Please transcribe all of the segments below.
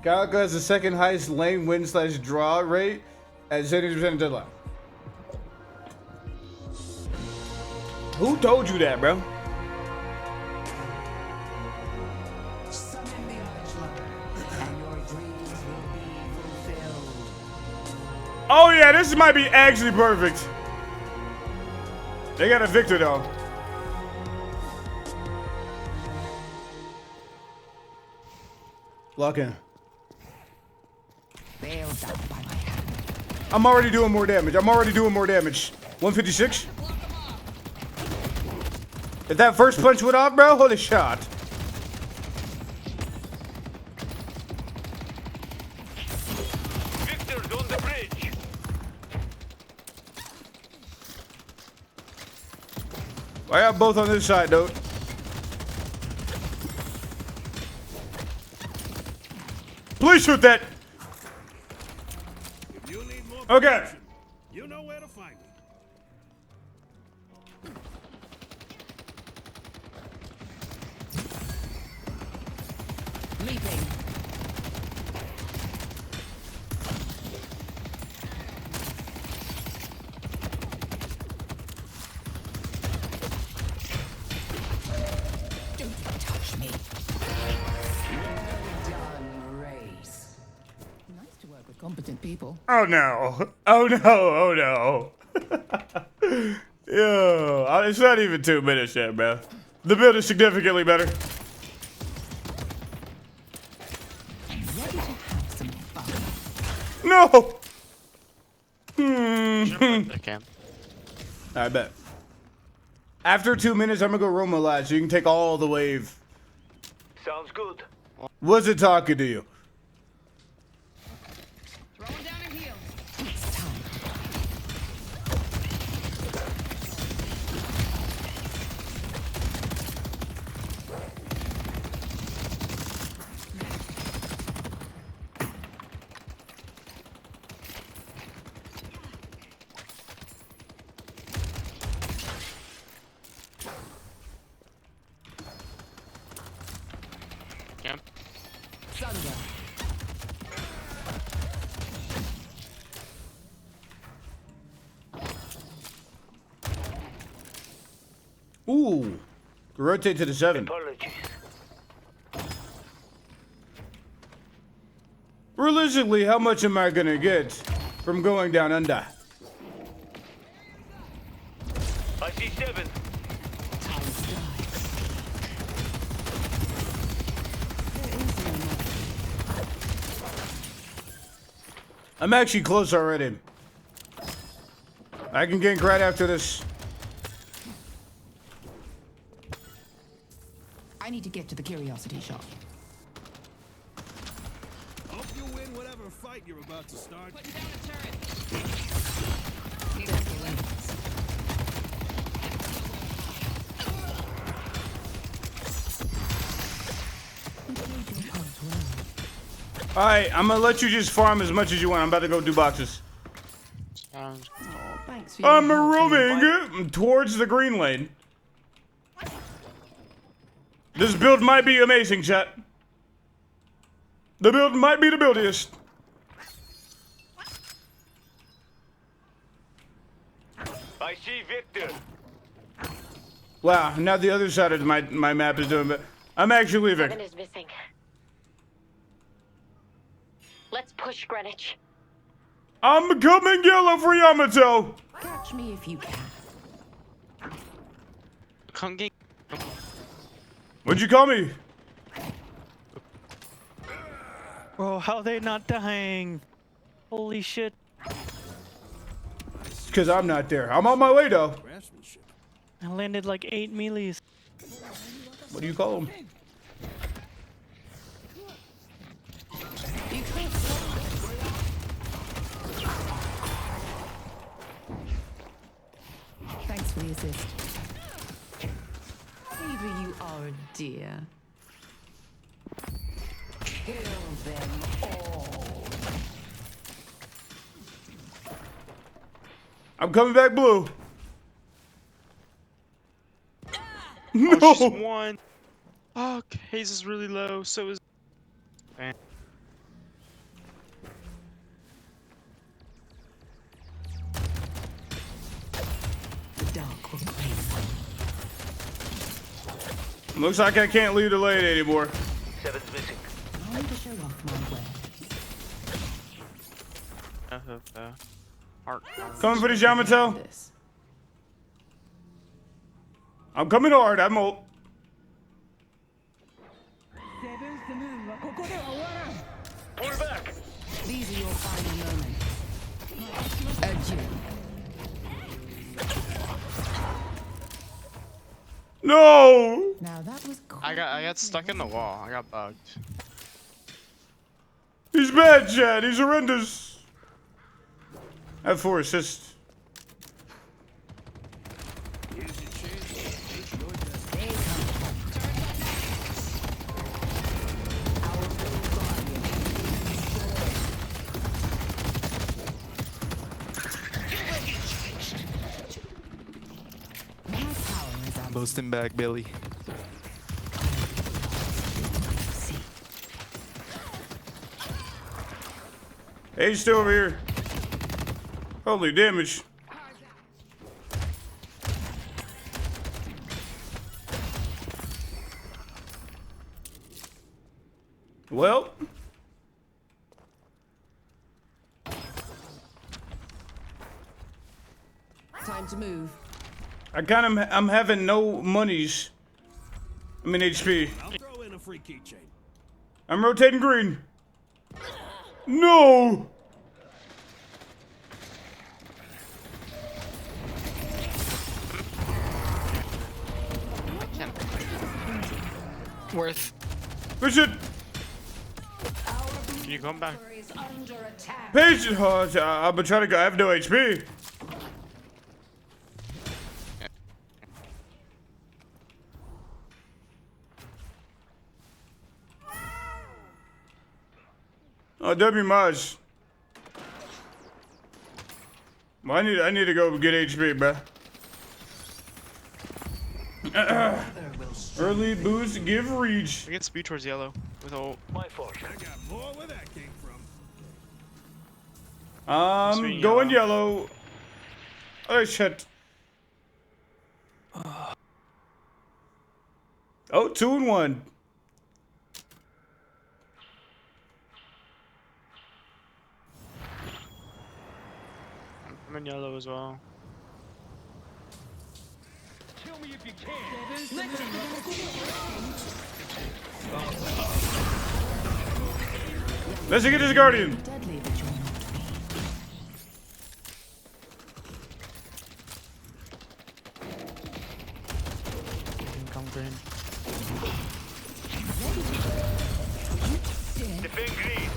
Calico has the second highest lane win / draw rate at 70% deadlock. Who told you that, bro? Oh yeah, this might be actually perfect. They got a victor though. Lock in. I'm already doing more damage. 156. If that first punch went off, bro, holy shot. Victor's on the bridge. I got both on this side, though. Please shoot that. If you need more Okay. protection, you know where to find me. Leaping. Don't touch me. Nice to work with competent people. Oh no. Oh no. Oh no. Yo, it's not even 2 minutes yet, bro. The build is significantly better. I'm ready to have some fun. No. I can. I bet. After 2 minutes, I'm gonna go Roma live so you can take all the wave. Sounds good. What's it talking to you? Throwing down a heel. It's time. Camp. Thunder. Ooh. Rotate to the 7. Apologies. Realistically, how much am I gonna get from going down under? I see 7. Time flies. There is no more. I'm actually close already. I can gank right after this. I need to get to the curiosity shop. Hope you win whatever fight you're about to start. Putting down a turret. Need a lens. Alright, I'm gonna let you just farm as much as you want. I'm about to go do boxes. Sounds Oh, thanks for your I'm help, roving towards the green lane. This build might be amazing, chat. The build might be the buildiest. I see Victor. Wow, now the other side of my map is doing but I'm actually leaving. 7 is missing. Let's push Greenwich. I'm coming yellow for Yamato. Catch me if you can. come get. What'd you call me? Bro, how they not dying? Holy shit. It's because I'm not there. I'm on my way though. Craftsmanship. I landed like 8 melees. What do you call them? Thanks for the assist. Maybe you are a dear. Kill them all. I'm coming back blue. Oh, she's No. one. Oh, Hayes is really low. So is. Man. Looks like I can't leave the lane anymore. 7's missing. Going to show off my way. Art. Coming for the Yamato. This. I'm coming hard. I'm ult. Pull back. These are your final moments. Adieu. No! Now that was cool. I got stuck in the wall. I got bugged. He's bad, Chad. He's horrendous. I have 4 assists. Here's your chance. It's your destiny. Boasting back, Billy. Hey, he's still over here. Holy damage. Well. Time to move. I'm having no monies. I'm in HP. I'll throw in a free keychain. I'm rotating green. No! Worth. Push it! Can you come back? Is under attack. Patient! Oh, I've been trying to go. I have no HP. Oh, W Maj. Well, I need to go get HP, bruh. Early boost, give reach. I get speed towards yellow with ult. My fault. I got more where that came from. Going yellow. Oh shit. Oh, 2 and 1. I'm in yellow as well. Kill me if you can. Let's get this Guardian. Deadly that you're not me. Come green. Defend green.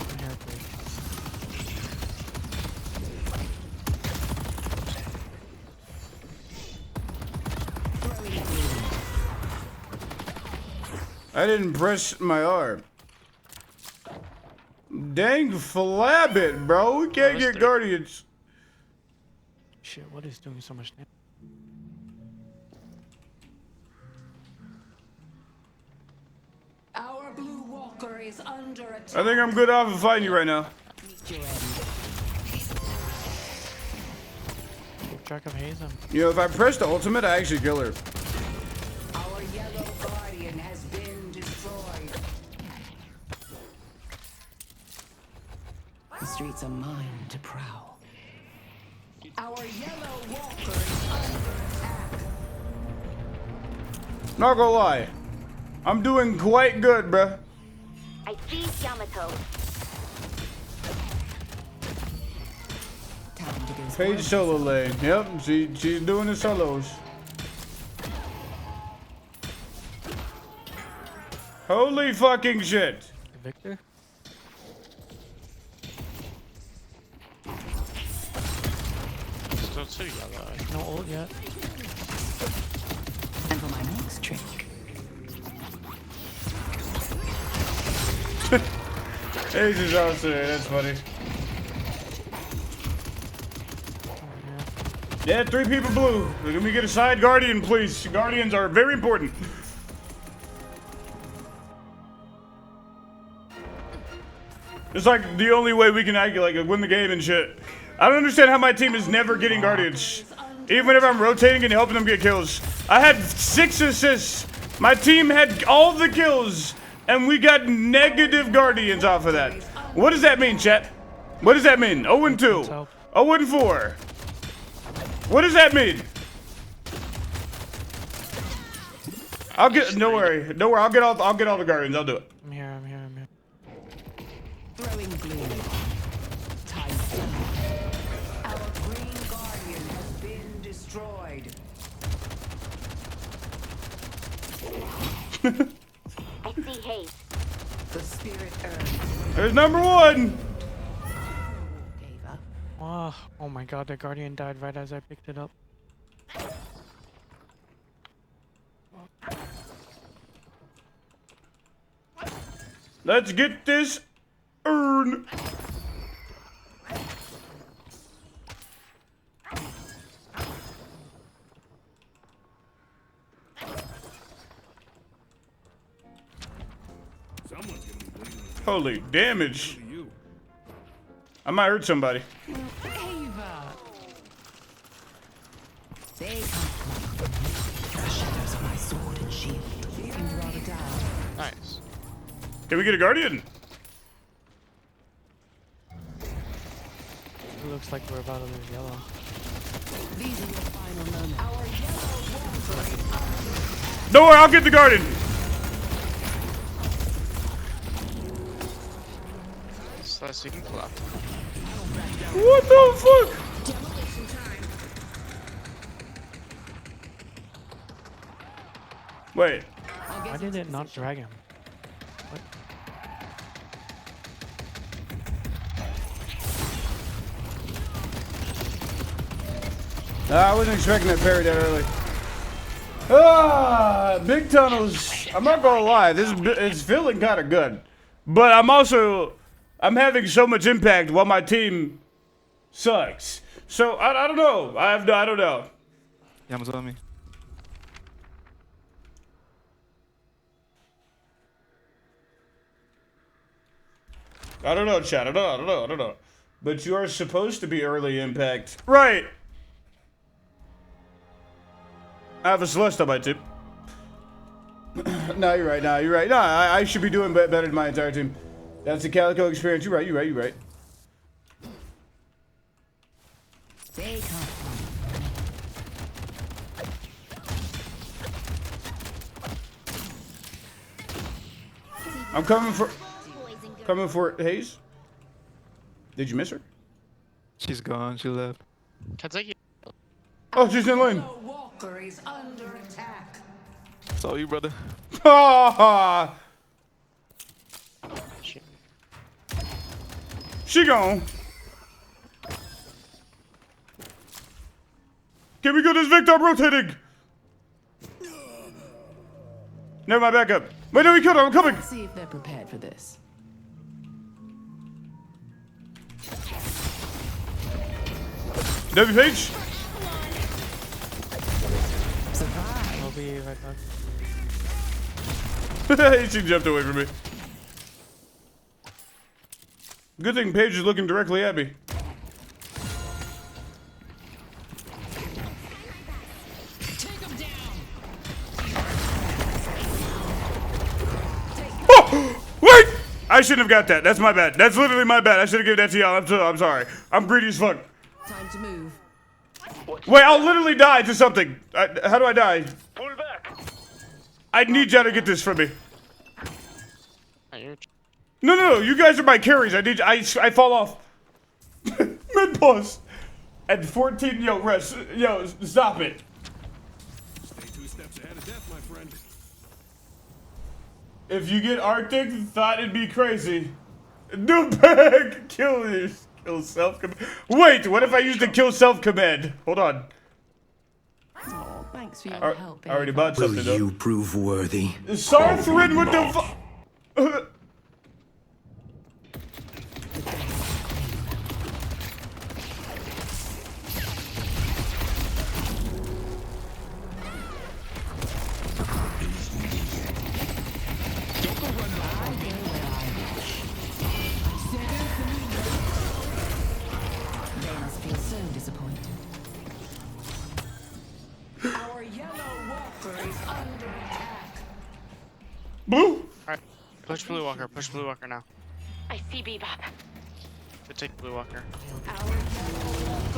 I'm here, please. I didn't press my arm. Dang flab it, bro. We can't get Guardians. Shit, what is doing so much damage? Our blue walker is under attack. I think I'm good off of fighting you right now. Meet your end. Keep track of Hazen. You know, if I press the ultimate, I actually kill her. Our yellow guardian has been destroyed. The streets are mine to prowl. Our yellow walker is under attack. Not gonna lie. I'm doing quite good, bruh. I see Yamato. Time to go Page solo lane. Yep, she's doing the solos. Holy fucking shit. Victor? Still 2 yellow. No ult yet. And for my next trick. Ace is out there, that's funny. Yeah, 3 people blue. Can we get a side guardian, please? Guardians are very important. It's like the only way we can act like win the game and shit. I don't understand how my team is never getting guardians. Even if I'm rotating and helping them get kills. I had 6 assists. My team had all the kills. And we got negative Guardians off of that. What does that mean, chat? What does that mean? 0-2. 0-4. What does that mean? I'll get, no worry, I'll get all the Guardians, I'll do it. I'm here. Throwing glue. Time. Our green guardian has been destroyed. I see haste. The spirit earns. There's number 1. Gave up. Oh my god, the Guardian died right as I picked it up. Let's get this urn. Someone's gonna be bleeding. Holy damage. You. I might hurt somebody. Ava. They come from the shadows of my sword and shield. Seemed rather down. Nice. Can we get a Guardian? It looks like we're about to lose yellow. These are your final moments. Our yellow wolf. Don't worry, I'll get the Guardian. Celeste, you can pull up. What the fuck? Wait. Why did it not drag him? What? I wasn't expecting that parry that early. Ah, big tunnels. I'm not gonna lie, it's feeling kind of good, but I'm having so much impact while my team sucks. So I don't know. I don't know. Yama's on me. I don't know, chat. I don't know. But you are supposed to be early impact, right? I have a Celeste on my team. No, you're right. No, I should be doing better than my entire team. That's the Calico experience. You're right. They come I'm coming for Hayes. Did you miss her? She's gone. She left. Can I take you? Oh, she's in lane. Yellow Walker is under attack. It's all you, brother. Ha Shit. She gone. Can we go this Victor rotating? Never mind, back up. Wait, no, he killed her. I'm coming. See if they're prepared for this. WH. Survive. I'll be right back. She jumped away from me. Good thing Paige is looking directly at me. Oh! Wait! I shouldn't have got that. That's my bad. That's literally my bad. I should have given that to y'all. I'm sorry. I'm greedy as fuck. Time to move. Wait, I'll literally die to something. How do I die? Pull back. I need y'all to get this from me. Oh, you're... No. You guys are my carries. I fall off. Mid pause. At 14, yo, rest. Yo, stop it. Stay 2 steps ahead of death, my friend. If you get Arctic, thought it'd be crazy. Do bag. Kill self-command. Wait, what if I use the kill self-command? Hold on. Oh, thanks for your help. I already Ava. bought Will something though. you prove worthy? Sarthrin with the They must feel so disappointed. Blue. Alright. Push Blue Walker. Push Blue Walker now. I see Bebop. But take Blue Walker.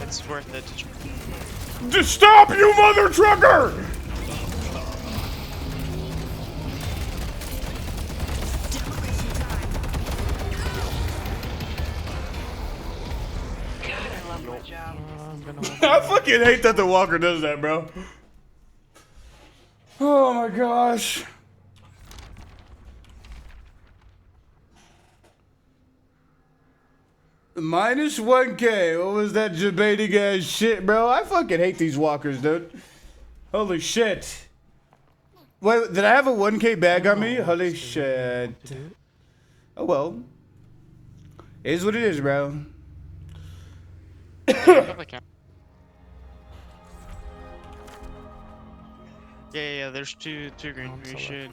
It's worth it. Just stop, you mother trucker! I fucking hate that the walker does that, bro. Oh my gosh. Minus 1K. What was that debating ass shit, bro? I fucking hate these walkers, dude. Holy shit. Wait, did I have a 1K bag on me? Holy shit. Oh well. It is what it is, bro. Yeah, there's two green. You should.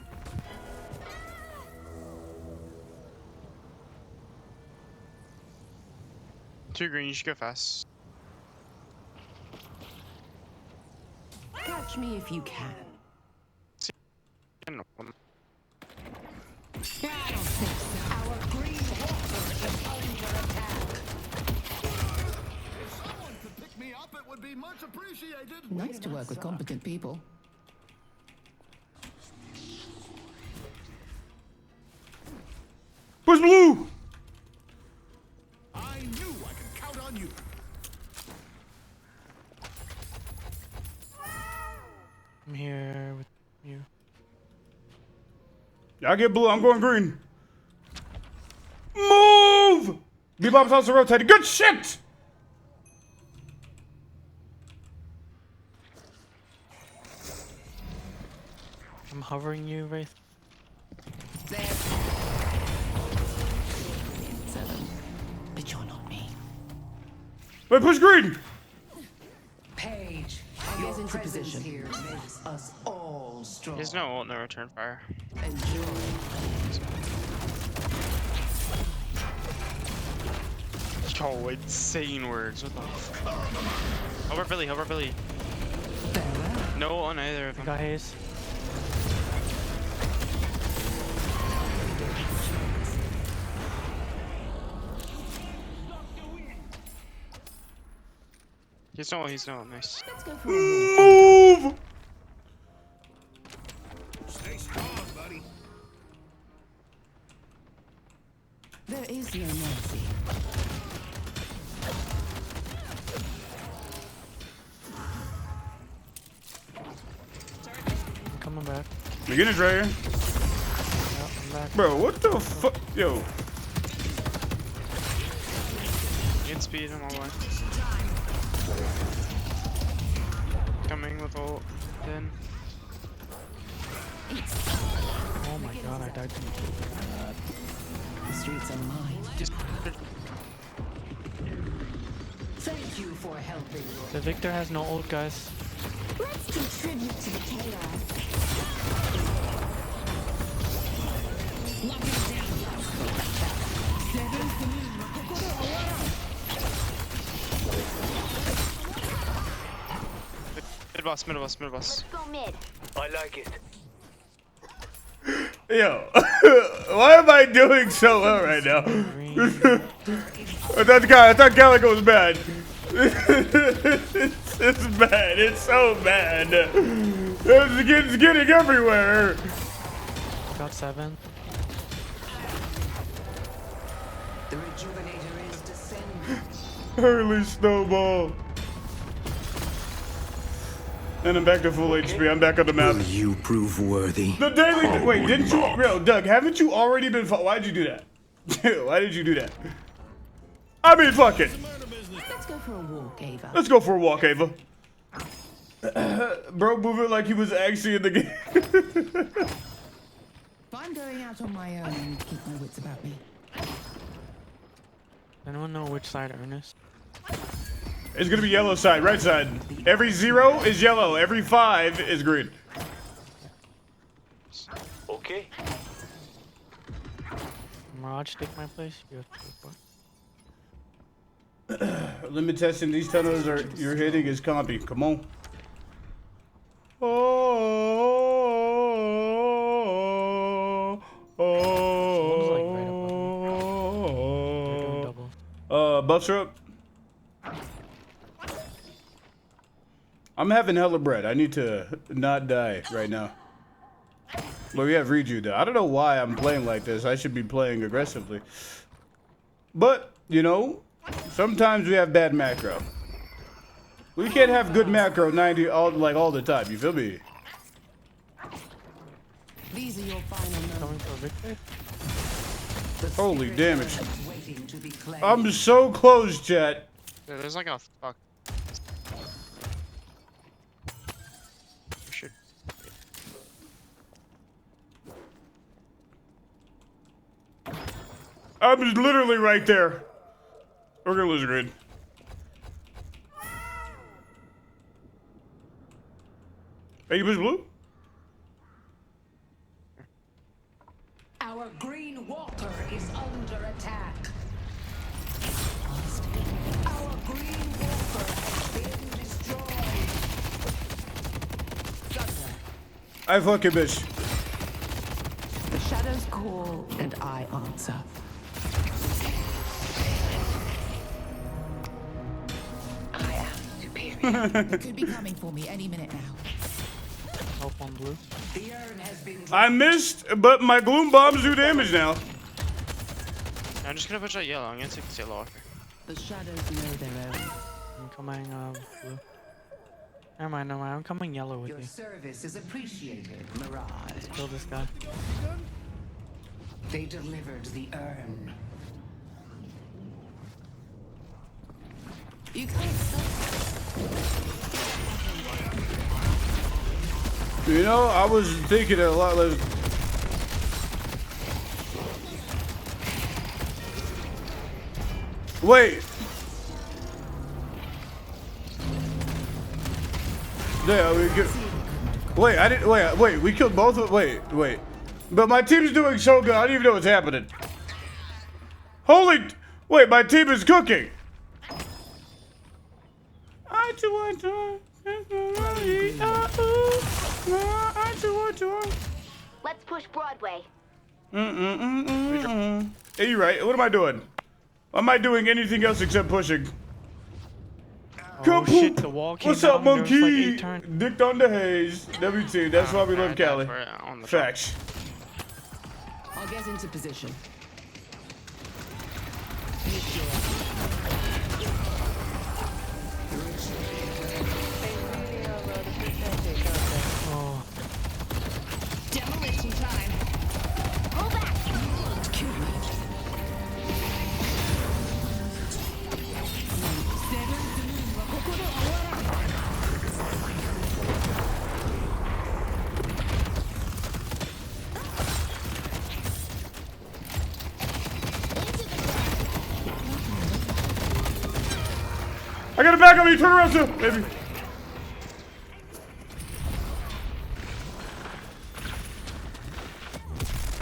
Two green, you should go fast. Catch me if you can. I don't know. I don't think so. Our green walker is under attack. If someone could pick me up, it would be much appreciated. Nice to work with competent people. Where's Blue? I knew I could count on you. I'm here with you. Y'all get Blue, I'm going green. Move! Bebop's also rotating. Good shit! I'm hovering you, Wraith. There. 7. But you're not me. Wait, push green! Page, your presence here makes us all strong. There's no ult, no return fire. Enjoy. Yo, insane words. What the fuck? Over Billy, over Billy. Farewell. No ult on either of I them. got haze. He's no ult, nice. Let's go for a walk. Move! Stay strong, buddy. There is no mercy. I'm coming back. Beginner's right here. Yep, I'm back. Bro, what the fuck? Yo. Get speed him all the way. Coming with ult. Then. Oh my god, I died to The streets are mine. Just. Thank you for helping. The Victor has no ult, guys. Let's contribute to the chaos. Mid boss. Let's go mid. I like it. Yo. Why am I doing so well right now? I thought Calico was bad. It's bad. It's so bad. It's getting everywhere. Got 7. The rejuvenator is descending. Early snowball. And I'm back to full HP. I'm back on the map. Will you prove worthy? The daily. Wait, didn't you? Yo, Doug, haven't you already been? Why'd you do that? Why did you do that? I mean, fuck it. Let's go for a walk, Ava. Let's go for a walk, Ava. Bro, moving like he was actually in the game. If I'm going out on my own, I need to keep my wits about me. Anyone know which side Ernest? It's gonna be yellow side, right side. Every 0 is yellow. Every 5 is green. Okay. Mirage, take my place. You have to go for it. Limit testing. These tunnels are you're hitting is compy. Come on. Oh. buffs are up. I'm having hella bread. I need to not die right now. Well, we have Reju though. I don't know why I'm playing like this. I should be playing aggressively. But, you know, sometimes we have bad macro. We can't have good macro 90 all the time. You feel me? These are your final Coming for victory. moments. Holy damage. Waiting to be claimed. I'm so close, chat. Yeah, there's like a fuck. Shit. I'm literally right there. We're gonna lose a grid. Hey, you push blue? Our green walker is under attack. Our green walker has been destroyed. I fucking bitch. The shadows call and I answer. I am superior. They could be coming for me any minute now. Help on blue. The urn has been I missed, but my gloom bombs do damage now. I'm just gonna push out yellow. I'm gonna take this yellow off here. The shadows know their own. I'm coming blue. Never mind, I'm coming yellow with Your you. service is appreciated, Mirage. Kill this guy. They delivered the urn. You can't stop. You know, I was thinking a lot less. Wait. Yeah, we get. Wait, I didn't. Wait. We killed both of. Wait. But my team's doing so good. I don't even know what's happening. Holy. Wait, my team is cooking. Let's push Broadway. Hey, you right. What am I doing? Am I doing anything else except pushing? Oh shit, the wall came What's up, down, there was monkey? like 8 turns. Dicked on the haze. WT. That's why we love Cali. On the Facts. I'll get into position. Oh, Demolition time. Pull back. I got a back on me. Turn around, too, baby.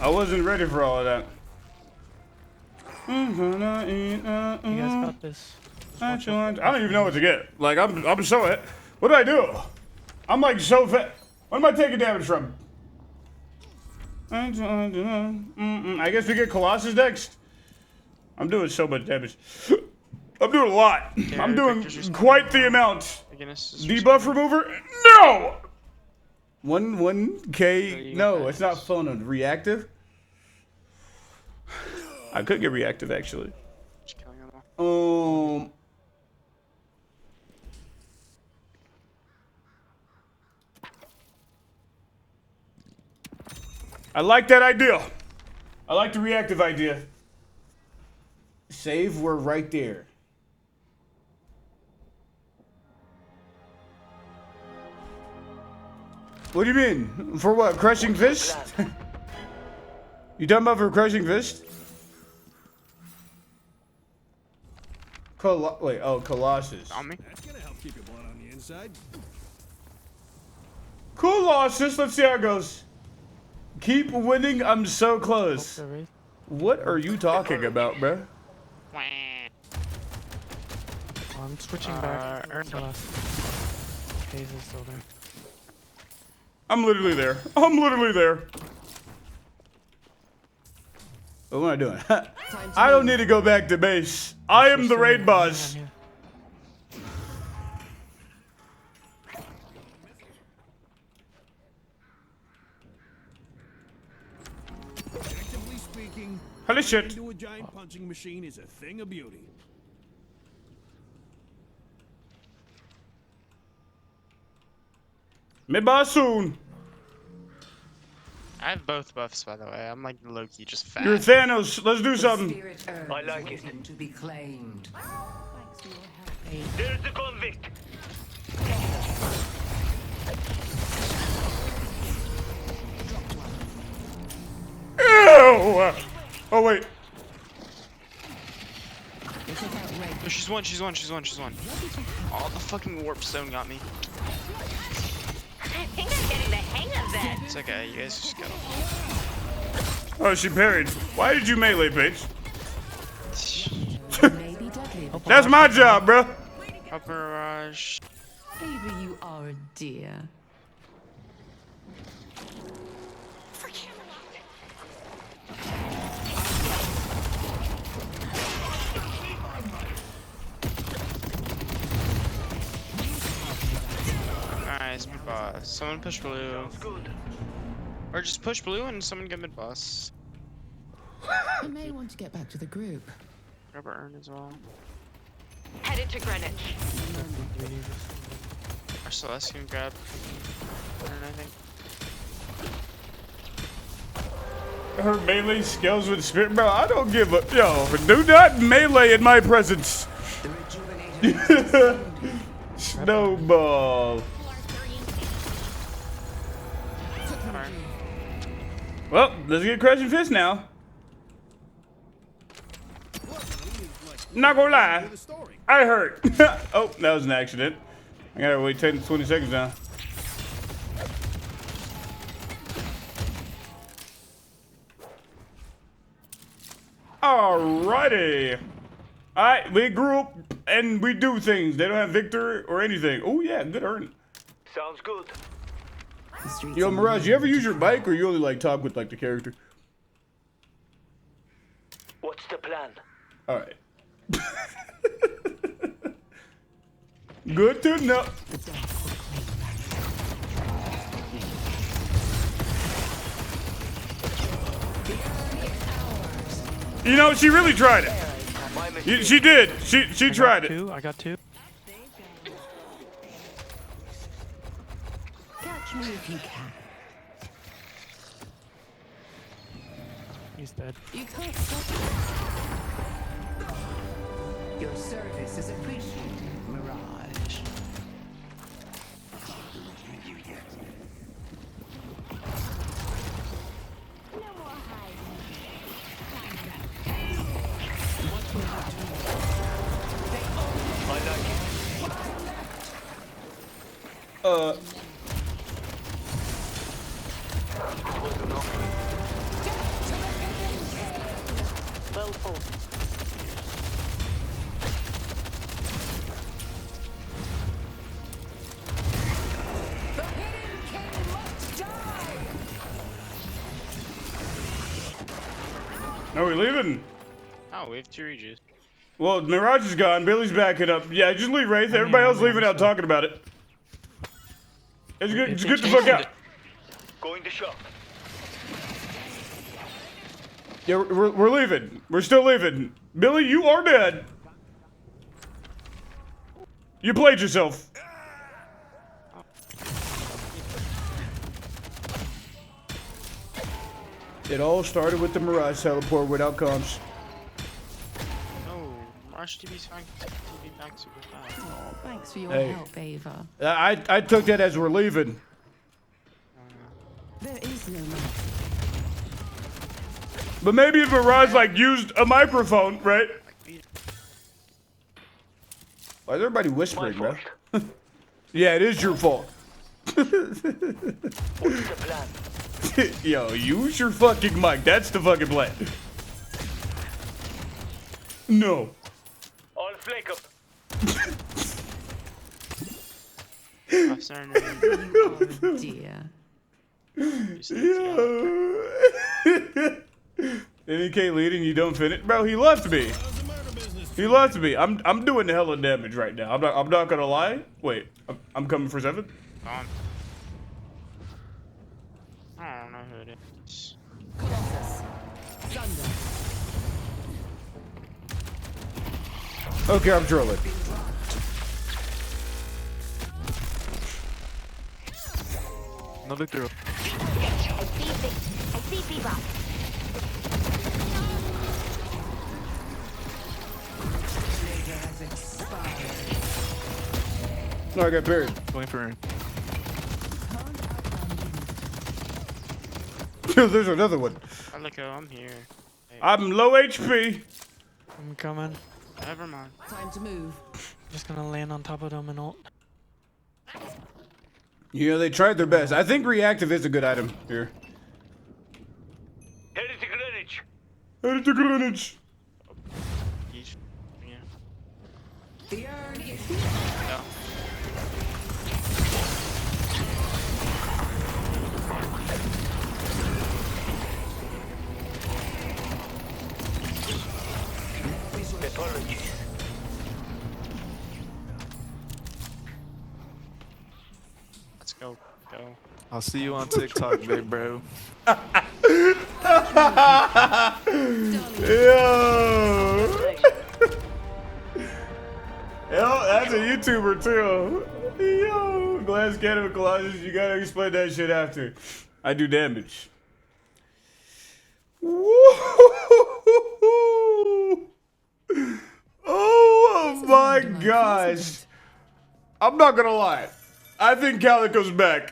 I wasn't ready for all of that. you guys got this. I don't even know what to get. Like, I'm so hit. What do I do? I'm like so fat. What am I taking damage from? I guess we get Colossus next. I'm doing so much damage. I'm doing a lot. I'm doing quite the amount. Debuff remover? No! 1K? No, it's not fun. Reactive? I could get reactive, actually. I like that idea. I like the reactive idea. Save, we're right there. What do you mean? For what? Crushing fist? You talking about for crushing fist? Wait, oh, Colossus. On me. That's gonna help keep your blood on the inside. Colossus, let's see how it goes. Keep winning, I'm so close. What are you talking about, bruh? I'm switching back. Celeste. Haze is still there. I'm literally there. I'm literally there. What am I doing? I don't need to go back to base. I am the raid boss. Objectively speaking, Holy shit. into a giant punching machine is a thing of beauty. Mid boss soon. I have both buffs, by the way. I'm like low-key just fat. You're Thanos. Let's do something. Spirit urge I like is it. waiting to be claimed. There's the convict. Ew! Oh wait. Oh, she's one. Oh, the fucking warp stone got me. I think I'm getting the hang of that. It's okay, you guys just go. Oh, she parried. Why did you melee, Paige? Maybe deadly, but That's my job, bro. Up Mirage. baby, you are a dear. Nice, mid boss. Someone push blue. Good. Or just push blue and someone get mid boss. I may want to get back to the group. Grab our urn as well. Headed to Greenwich. Our Celeste can grab urn, I think. Her melee skills with spirit, bro. I don't give a yo. Do not melee in my presence. The rejuvenator Snowball. Well, let's get Crushing Fist now. Not gonna lie, I hurt. Oh, that was an accident. I gotta wait 10 to 20 seconds now. Alrighty. Alright, we grew up and we do things. They don't have Victor or anything. Oh yeah, good earn. Sounds good. The streets Yo, are Mirage, you ever use your bike or you only like talk with like the character? What's the plan? Alright. Good to know. You know, she really tried it. My mistake. She did. She tried it. I got two. Catch me if you can. He's dead. You can't stop it. Your service is appreciated, Mirage. I like it. Was enough. Well fought. The hidden king must die! Are we leaving? Oh, we have two reaches. Well, Mirage is gone. Billy's backing up. Yeah, just leave Wraith. Everybody else leaving out talking about it. It's good. It's good to fuck out. Going to shop. Yeah, we're leaving. We're still leaving. Billy, you are dead. You played yourself. It all started with the Mirage teleport without comms. No, Mirage TV's fine. TV back super fast. Oh, thanks for your Hey. help, Ava. I took that as we're leaving. There is no man. But maybe if Mirage like used a microphone, right? Why is everybody My whispering, bro? fault. Yeah, it is your fault. What's the plan? Yo, use your fucking mic. That's the fucking plan. No. I'll flake up. Buffs are underneath. Oh, dear. You said it's yellow. Yeah. NEK leading, you don't finish. Bro, he left me. He left me. I'm doing the hella damage right now. I'm not gonna lie. Wait, I'm coming for 7. Gone. I don't know who it is. Colossus. Thunder. Okay, I'm trolling. Another girl. I see Bebop. No, I got buried. Going for him. There's another one. Calico, I'm here. Hey, I'm low HP. I'm coming. never mind. Time to move. Just gonna land on top of them and ult. You know, they tried their best. I think reactive is a good item here. Headed to Greenwich. Headed to Greenwich. Yeesh. Yeah. The urn is here. No. Apologies. Let's go. Go. I'll see you on TikTok, big bro. Yo. Yo, that's a YouTuber too. Yo, glass cannon collages. You gotta explain that shit after. I do damage. Oh my gosh. I'm not gonna lie. I think Calico's back.